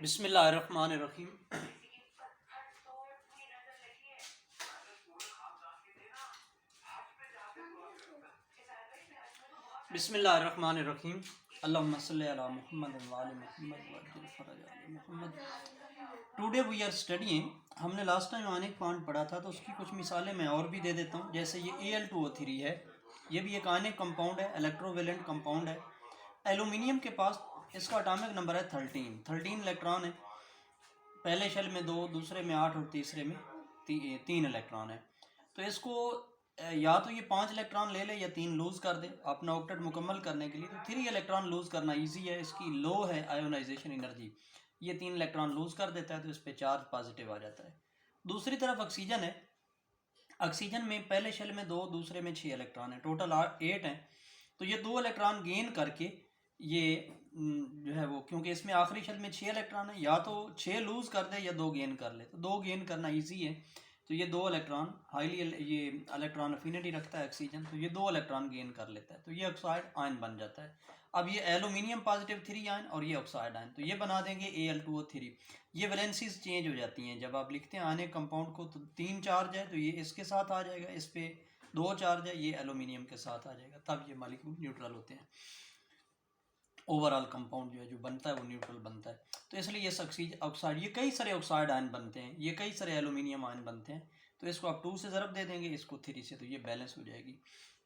बिस्मिल्लाहिर्रहमानिर्रहीम। बिस्मिल्लाहिर्रहमानिर्रहीम। अल्लाहुम्मा सल्लि अला मुहम्मद व आलि मुहम्मद व अज्जिल फरज आलि मुहम्मद। Today we are studying. हमने लास्ट टाइम आयनिक बॉन्ड पढ़ा था, तो उसकी कुछ मिसालें मैं और भी दे देता हूँ। जैसे ये Al2O3 है, ये भी एक आयनिक कंपाउंड है, इलेक्ट्रोवेलेंट कंपाउंड है। एल्यूमिनियम के पास इसका एटॉमिक नंबर है 13 इलेक्ट्रॉन है। पहले शेल में 2, दूसरे में 8 और तीसरे में 3 इलेक्ट्रॉन है। तो इसको या तो ये 5 इलेक्ट्रॉन ले ले या 3 लूज़ कर दे अपना ऑक्टेट मुकम्मल करने के लिए। तो 3 इलेक्ट्रॉन लूज़ करना इजी है, इसकी लो है आयोनाइजेशन एनर्जी। ये 3 इलेक्ट्रॉन लूज़ कर देता है तो इस पर चार्ज पॉजिटिव आ जाता है। दूसरी तरफ ऑक्सीजन है। ऑक्सीजन में पहले शेल में 2, दूसरे में 6 इलेक्ट्रॉन है, टोटल 8 हैं। तो ये 2 इलेक्ट्रॉन गेन करके ये जो है वो, क्योंकि इसमें आखिरी शेल में 6 इलेक्ट्रॉन है, या तो 6 लूज़ कर दे या 2 गेन कर ले। तो 2 गेन करना इजी है। तो ये 2 इलेक्ट्रॉन हाईली ये इलेक्ट्रॉन अफिनिटी रखता है ऑक्सीजन, तो ये 2 इलेक्ट्रॉन गेन कर लेता है, तो ये ऑक्साइड आयन बन जाता है। अब ये एल्यूमिनियम पॉजिटिव 3 आयन और ये ऑक्साइड आयन, तो ये बना देंगे Al2O3। ये वैलेंसीज चेंज हो जाती हैं जब आप लिखते हैं आयनिक कंपाउंड को। तो 3 चार्ज है तो ये इसके साथ आ जाएगा, इस पे 2 चार्ज है, ये एल्यूमिनियम के साथ आ जाएगा, तब ये मॉलिक्यूल न्यूट्रल होते हैं। ओवरऑल कंपाउंड जो बनता है वो न्यूट्रल बनता है। तो इसलिए ये ऑक्साइड, ये कई सारे ऑक्साइड आयन बनते हैं, ये कई सारे एल्यूमिनियम आयन बनते हैं। तो इसको आप 2 से ज़रब दे देंगे, इसको 3 से, तो ये बैलेंस हो जाएगी।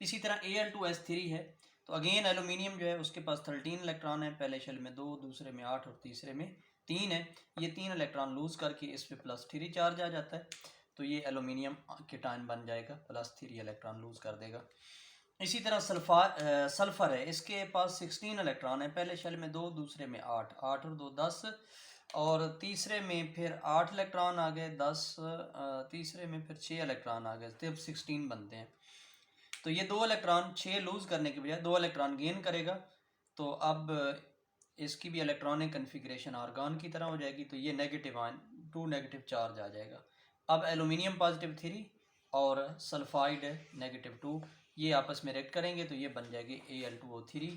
इसी तरह Al2S3 है। तो अगेन एल्यूमिनियम जो है उसके पास 13 इलेक्ट्रॉन है, पहले शेल में 2, दूसरे में 8 और तीसरे में 3 है। ये 3 इलेक्ट्रॉन लूज़ करके इस पर +3 चार्ज आ जाता है, तो ये एल्यूमिनियम केटायन बन जाएगा, +3 इलेक्ट्रॉन लूज़ कर देगा। इसी तरह सल्फ़र है, इसके पास 16 इलेक्ट्रॉन है, पहले शेल में 2, दूसरे में 8, 8 और 2 10, और तीसरे में फिर 8 इलेक्ट्रॉन आ गए, 10, तीसरे में फिर 6 इलेक्ट्रॉन आ गए, तब 16 बनते हैं। तो ये 2 इलेक्ट्रॉन 6 लूज़ करने के बजाय 2 इलेक्ट्रॉन गेन करेगा, तो अब इसकी भी इलेक्ट्रॉनिक कन्फिग्रेशन आर्गन की तरह हो जाएगी। तो ये नेगेटिव आयन 2 नेगेटिव चार्ज आ जाएगा। अब एल्यूमिनियम पॉजिटिव 3 और सल्फाइड -2 ये आपस में रिएक्ट करेंगे, तो ये बन जाएगी Al2O3।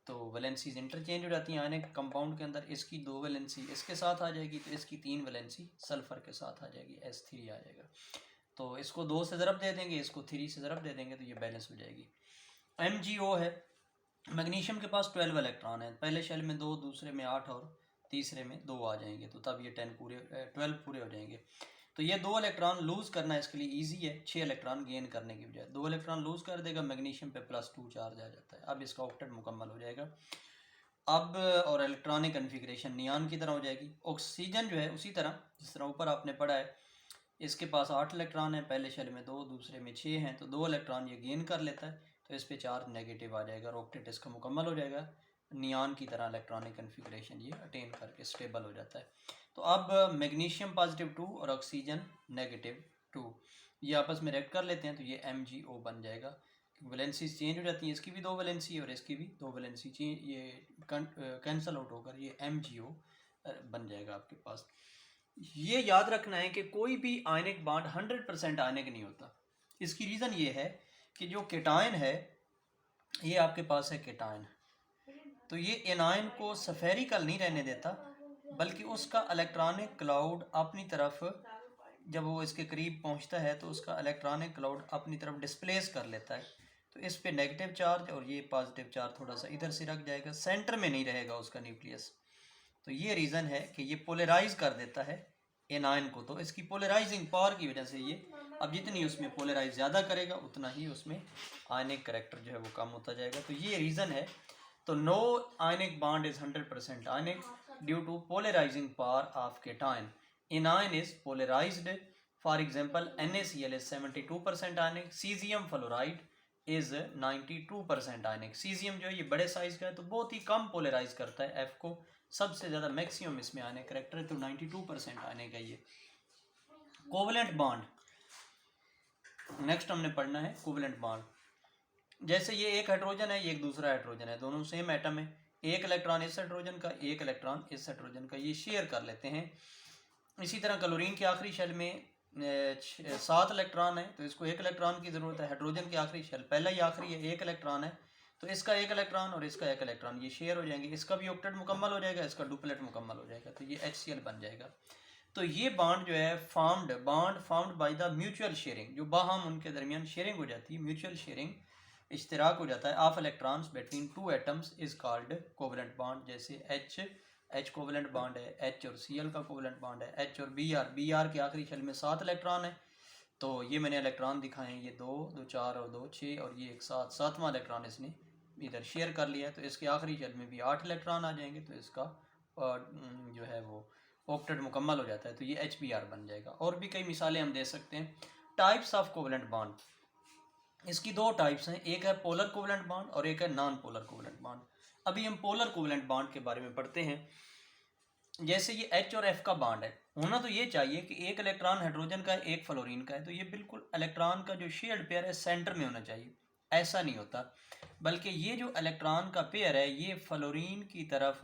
तो वैलेंसीज इंटरचेंज हो जाती हैं आयनिक कंपाउंड के अंदर। इसकी 2 वैलेंसी इसके साथ आ जाएगी, तो इसकी 3 वैलेंसी सल्फ़र के साथ आ जाएगी, S3 आ जाएगा। तो इसको 2 से ज़रब दे देंगे, इसको 3 से ज़रब दे देंगे, तो ये बैलेंस हो जाएगी। MgO है। मैग्नीशियम के पास 12 इलेक्ट्रॉन है, पहले शेल में 2, दूसरे में 8 और तीसरे में 2 आ जाएंगे, तो तब ये 12 पूरे हो जाएंगे। तो ये 2 इलेक्ट्रॉन लूज़ करना इसके लिए इजी है, 6 इलेक्ट्रॉन गेन करने की बजाय। 2 इलेक्ट्रॉन लूज़ कर देगा, मैग्नीशियम पे +2 चार्ज आ जाता है। अब इसका ऑक्टेट मुकम्मल हो जाएगा। अब और इलेक्ट्रॉनिक कन्फिग्रेशन नियान की तरह हो जाएगी। ऑक्सीजन जो है उसी तरह, जिस तरह ऊपर आपने पढ़ा है, इसके पास 8 इलेक्ट्रॉन है, पहले शेल में 2, दूसरे में 6 हैं, तो 2 इलेक्ट्रॉन ये गेन कर लेता है, तो इस पे चार्ज नेगेटिव आ जाएगा और ऑक्टेट इसका मुकम्मल हो जाएगा। नियान की तरह इलेक्ट्रॉनिक कन्फिग्रेशन ये अटेन करके स्टेबल हो जाता है। तो अब मैग्नीशियम +2 और ऑक्सीजन -2 ये आपस में रिएक्ट कर लेते हैं, तो ये MgO बन जाएगा। वैलेंसीज चेंज हो जाती हैं, इसकी भी 2 वैलेंसी है और इसकी भी 2 वैलेंसी चेंज, ये कैंसल आउट होकर ये MgO बन जाएगा आपके पास। ये याद रखना है कि कोई भी आयनिक बॉन्ड 100% आयनिक नहीं होता। इसकी रीज़न ये है कि जो केटायन है, ये आपके पास है केटायन, तो ये एनायन को स्फेरिकल नहीं रहने देता, बल्कि उसका इलेक्ट्रॉनिक क्लाउड अपनी तरफ, जब वो इसके करीब पहुंचता है तो उसका इलेक्ट्रॉनिक क्लाउड अपनी तरफ डिस्प्लेस कर लेता है। तो इस पे नेगेटिव चार्ज और ये पॉजिटिव चार्ज थोड़ा सा इधर से रख जाएगा, सेंटर में नहीं रहेगा उसका न्यूक्लियस। तो ये रीज़न है कि ये पोलराइज कर देता है एनायन को। तो इसकी पोलराइजिंग पावर की वजह से ये, अब जितनी उसमें पोलराइज ज़्यादा करेगा उतना ही उसमें आयनिक करेक्टर जो है वो कम होता जाएगा। तो ये रीज़न है। तो no ionic bond is 100% ionic due to polarising power of cation. Anion is polarised. For example NaCl is 72% ionic, caesium fluoride is 92% ionic. Caesium जो है ये बड़े साइज का है, तो बहुत ही कम पोलराइज करता है F को, सबसे ज़्यादा मैक्सिमम इसमें आयनिक करेक्टर है, तो 92% आयनिक है ये। कोवलेंट बॉन्ड नेक्स्ट हमने पढ़ना है। कोवलेंट बॉन्ड, जैसे ये एक हाइड्रोजन है, ये एक दूसरा हाइड्रोजन है, दोनों सेम एटम है, एक इलेक्ट्रॉन इस हाइड्रोजन का, एक इलेक्ट्रॉन इस हाइड्रोजन का, ये शेयर कर लेते हैं। इसी तरह क्लोरीन के आखिरी शेल में 7 इलेक्ट्रॉन है, तो इसको 1 इलेक्ट्रॉन की ज़रूरत है। हाइड्रोजन के आखिरी शेल, पहला ही आखिरी है, 1 इलेक्ट्रॉन है, तो इसका एक इलेक्ट्रॉन और इसका एक इलेक्ट्रॉन ये शेयर हो जाएंगे, इसका भी ऑक्टेट मुकम्मल हो जाएगा, इसका डुप्लेट मुकम्मल हो जाएगा, तो ये HCl बन जाएगा। तो ये बॉन्ड जो है formed by the mutual sharing, जो बाहम उनके दरमियान शेयरिंग हो जाती है, म्यूचुअल शेयरिंग इश्तराक हो जाता है of electrons between two atoms is called covalent bond. जैसे H कोवेलेंट बॉन्ड है, H और Cl का कोवेलेंट बॉन्ड है, H और Br के आखिरी शेल में 7 इलेक्ट्रॉन है। तो ये मैंने इलेक्ट्रॉन दिखाए हैं, ये 2 2 4 और 2 6 और ये एक सातवां इलेक्ट्रॉन इसने इधर शेयर कर लिया है, तो इसके आखिरी शेल में भी 8 इलेक्ट्रॉन आ जाएंगे, तो इसका जो है वो ऑक्टेट मुकम्मल हो जाता है, तो ये HBr बन जाएगा। और भी कई मिसालें हम दे सकते हैं। टाइप्स ऑफ कोवेलेंट बॉन्ड, इसकी 2 टाइप्स हैं, एक है पोलर कोवेलेंट बॉन्ड और एक है नॉन पोलर कोवेलेंट बॉन्ड। अभी हम पोलर कोवेलेंट बॉन्ड के बारे में पढ़ते हैं। जैसे ये H और F का बॉन्ड है, होना तो ये चाहिए कि एक इलेक्ट्रॉन हाइड्रोजन का है, एक फ्लोरीन का है, तो ये बिल्कुल इलेक्ट्रॉन का जो शेयर्ड पेयर है सेंटर में होना चाहिए। ऐसा नहीं होता, बल्कि ये जो इलेक्ट्रॉन का पेयर है ये फ्लोरीन की तरफ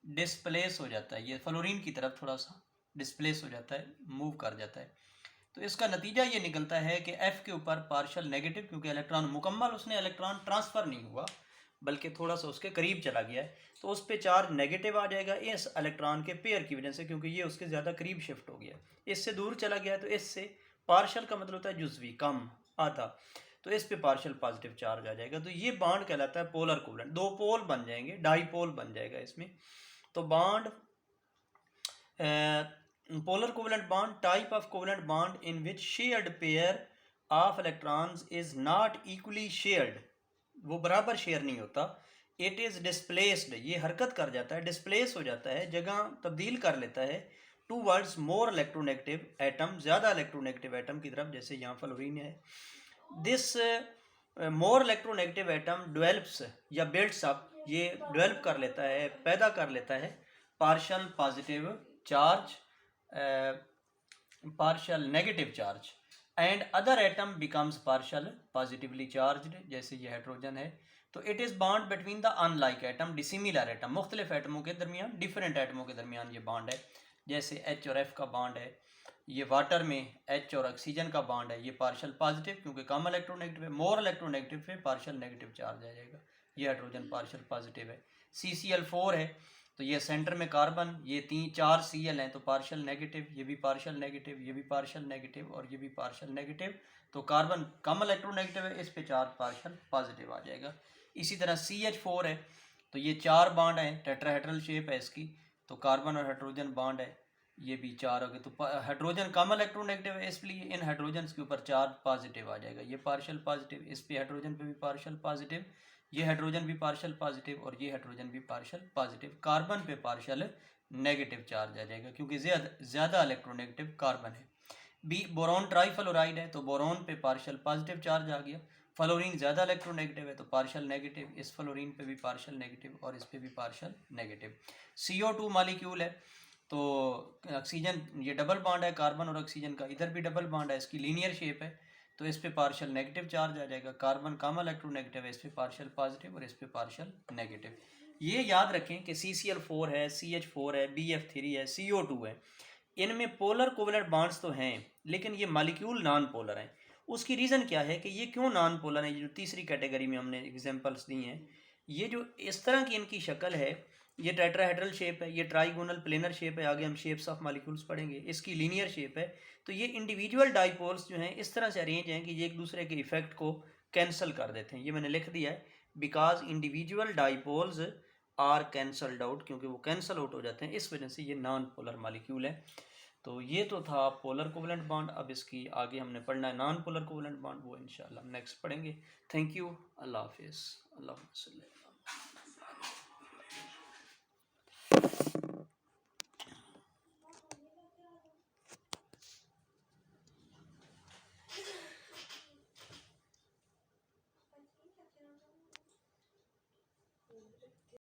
डिस्प्लेस हो जाता है, ये फ्लोरीन की तरफ थोड़ा सा डिस्प्लेस हो जाता है, मूव कर जाता है। तो इसका नतीजा ये निकलता है कि F के ऊपर पार्शियल नेगेटिव, क्योंकि इलेक्ट्रॉन मुकम्मल उसने इलेक्ट्रॉन ट्रांसफ़र नहीं हुआ बल्कि थोड़ा सा उसके करीब चला गया है, तो उस पर चार्ज नेगेटिव आ जाएगा इस इलेक्ट्रॉन के पेयर की वजह से, क्योंकि ये उसके ज़्यादा करीब शिफ्ट हो गया, इससे दूर चला गया। तो इससे पार्शियल का मतलब होता है जुज़वी, कम, आधा, तो इस पे पार्शियल पॉजिटिव चार्ज आ जाएगा। तो ये बॉन्ड कहलाता है पोलर कोवेलेंट। 2 पोल बन जाएंगे, डाईपोल बन जाएगा इसमें। तो bond polar covalent bond, type of covalent bond in which shared pair of electrons is not equally shared, वो बराबर शेयर नहीं होता। इट इज़ डिस्प्लेस्ड, ये हरकत कर जाता है, डिस्प्लेस हो जाता है, जगह तब्दील कर लेता है टूवर्ड्स मोर इलेक्ट्रोनेगेटिव एटम, ज़्यादा इलेक्ट्रोनेगेटिव एटम की तरफ, जैसे यहाँ फ्लोरीन है। This more electronegative atom develops या बिल्ड्स अप, ये डेवलप कर लेता है, पैदा कर लेता है partial positive charge, partial negative charge, and other atom becomes partial positively charged, जैसे ये हाइड्रोजन है। तो it is bond between the unlike atom, dissimilar atom, मुख्तलिफ एटमों के दरमियान, डिफरेंट एटमों के दरमियान ये बॉन्ड है। जैसे H और F का बॉन्ड है, ये वाटर में H और ऑक्सीजन का बॉन्ड है, ये पार्शियल पॉजिटिव क्योंकि कम इलेक्ट्रोनेगेटिव है, मोर इलेक्ट्रोनेगेटिव पे पार्शियल नेगेटिव चार्ज आ जाएगा, ये हाइड्रोजन पार्शियल पॉजिटिव है। CCl4 है, तो ये सेंटर में कार्बन, ये 4 Cl हैं, तो पार्शियल नेगेटिव, ये भी पार्शियल नेगेटिव, ये भी पार्शियल नेगेटिव और ये भी पार्शियल नेगेटिव, तो कार्बन कम इलेक्ट्रोनेगेटिव है, इस पे चार्ज पार्शियल पॉजिटिव आ जाएगा। इसी तरह CH4 है, तो ये 4 बॉन्ड हैं, टेट्राहेड्रल शेप है इसकी, तो कार्बन और हाइड्रोजन बॉन्ड है, ये भी 4 हो गए। तो हाइड्रोजन कम इलेक्ट्रोनेगेटिव है, इसलिए इन हाइड्रोजन के ऊपर चार्ज पॉजिटिव आ जाएगा, ये पार्शियल पॉजिटिव, इस पे हाइड्रोजन पे भी पार्शियल पॉजिटिव, ये हाइड्रोजन भी पार्शियल पॉजिटिव और ये हाइड्रोजन भी पार्शियल पॉजिटिव। कार्बन पे पार्शियल नेगेटिव चार्ज आ जाएगा क्योंकि ज़्यादा इलेक्ट्रोनेगेटिव कार्बन है। बी बोरॉन ट्राईफ्लोराइड है, तो बोरॉन पे पार्शियल पॉजिटिव चार्ज आ गया। फ्लोरीन ज़्यादा इलेक्ट्रोनेगेटिव है, तो पार्शियल नेगेटिव, इस फ्लोरीन पे भी पार्शियल नेगेटिव और इस पे भी पार्शियल नेगेटिव। CO2 मॉलिक्यूल है, तो ऑक्सीजन, ये डबल बॉन्ड है कार्बन और ऑक्सीजन का, इधर भी डबल बॉन्ड है, इसकी लीनियर शेप है, तो इस पे पार्शियल नेगेटिव चार्ज आ जाएगा। कार्बन कम इलेक्ट्रोनेगेटिव है, इस पे पार्शियल पॉजिटिव और इस पे पार्शियल नेगेटिव। ये याद रखें कि CCl4 है, CH4 है, BF3 है, CO2 है, इनमें पोलर कोवेलेंट बॉन्ड्स तो हैं लेकिन ये मॉलिक्यूल नॉन पोलर हैं। उसकी रीज़न क्या है कि ये क्यों नॉन पोलर है, ये जो तीसरी कैटेगरी में हमने एग्जांपल्स दी हैं, ये जो इस तरह की इनकी शक्ल है, ये टेट्राहेड्रल शेप है, ये ट्राइगोनल प्लेनर शेप है, आगे हम शेप्स ऑफ मॉलिक्यूल्स पढ़ेंगे, इसकी लीनियर शेप है। तो ये इंडिविजुअल डाइपोल्स जो हैं इस तरह से अरेंज हैं कि ये एक दूसरे के इफेक्ट को कैंसिल कर देते हैं। ये मैंने लिख दिया है, because individual dipoles are cancelled out, क्योंकि वो कैंसिल आउट हो जाते हैं, इस वजह से ये नॉन पोलर मॉलिक्यूल है। तो ये तो था पोलर कोवेलेंट बॉन्ड। अब इसकी आगे हमने पढ़ना है नॉन पोलर कोवेलेंट बॉन्ड, वो इंशाल्लाह नेक्स्ट पढ़ेंगे। थैंक यू, अल्लाह हाफिज़, अल्लाह